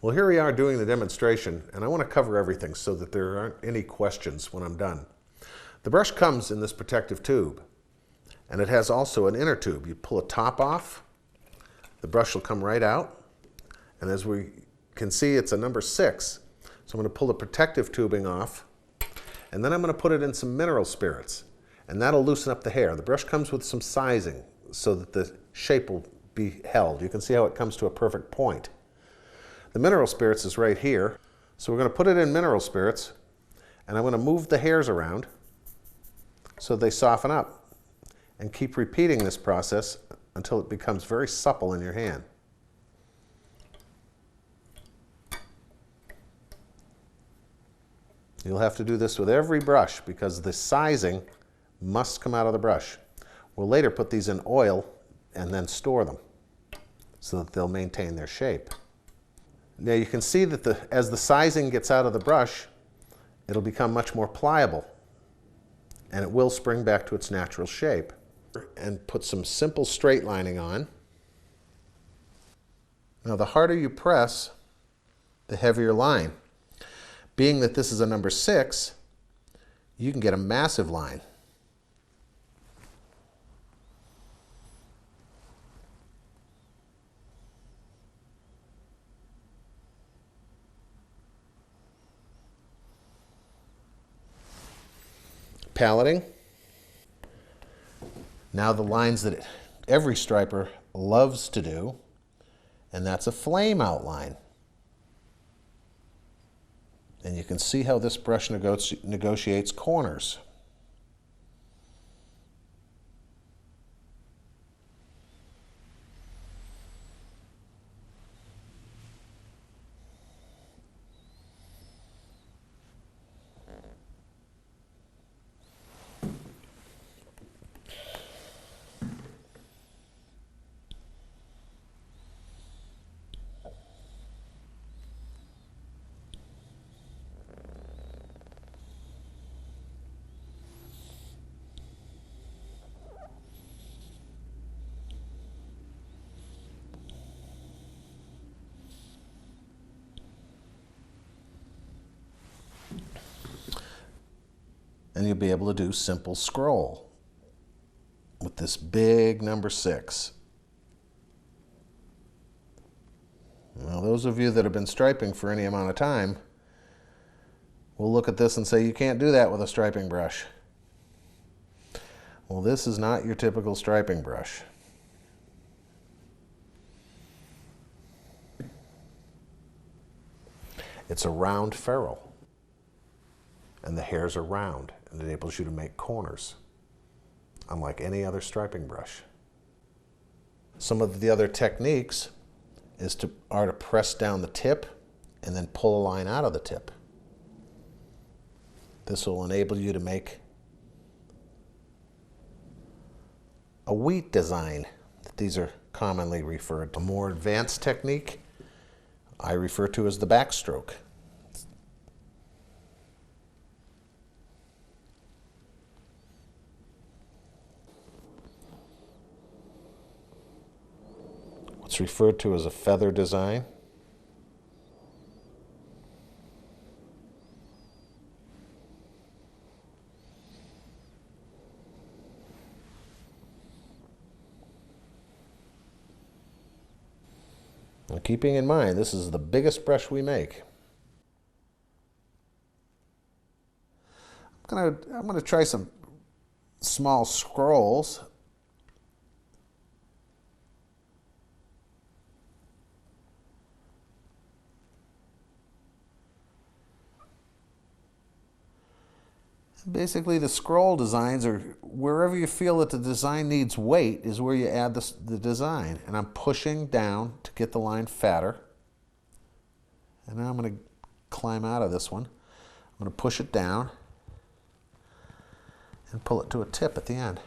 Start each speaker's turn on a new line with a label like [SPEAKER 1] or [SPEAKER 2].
[SPEAKER 1] Well, here we are doing the demonstration, and I want to cover everything so that there aren't any questions when I'm done. The brush comes in this protective tube, and it has also an inner tube. You pull a top off, the brush will come right out, and as we can see, it's a number 6. So I'm going to pull the protective tubing off, and then I'm going to put it in some mineral spirits, and that'll loosen up the hair. The brush comes with some sizing so that the shape will be held. You can see how it comes to a perfect point. The mineral spirits is right here. So we're going to put it in mineral spirits, and I'm going to move the hairs around so they soften up, and keep repeating this process until it becomes very supple in your hand. You'll have to do this with every brush because the sizing must come out of the brush. We'll later put these in oil and then store them so that they'll maintain their shape. Now you can see that as the sizing gets out of the brush, it'll become much more pliable, and it will spring back to its natural shape. And put some simple straight lining on. Now the harder you press, the heavier line. Being that this is a number 6, you can get a massive line. Paletting. Now the lines that every striper loves to do, and that's a flame outline. And you can see how this brush negotiates corners. And you'll be able to do simple scroll with this big number 6. Now, those of you that have been striping for any amount of time will look at this and say, you can't do that with a striping brush. Well, this is not your typical striping brush. It's a round ferrule, and the hairs are round, and it enables you to make corners, unlike any other striping brush. Some of the other techniques are to press down the tip and then pull a line out of the tip. This will enable you to make a wheat design. These are commonly referred to. A more advanced technique I refer to as the backstroke. What's referred to as a feather design. And keeping in mind, this is the biggest brush we make. I'm gonna try some small scrolls. Basically, the scroll designs are wherever you feel that the design needs weight is where you add the design. And I'm pushing down to get the line fatter. And now I'm going to climb out of this one. I'm going to push it down and pull it to a tip at the end.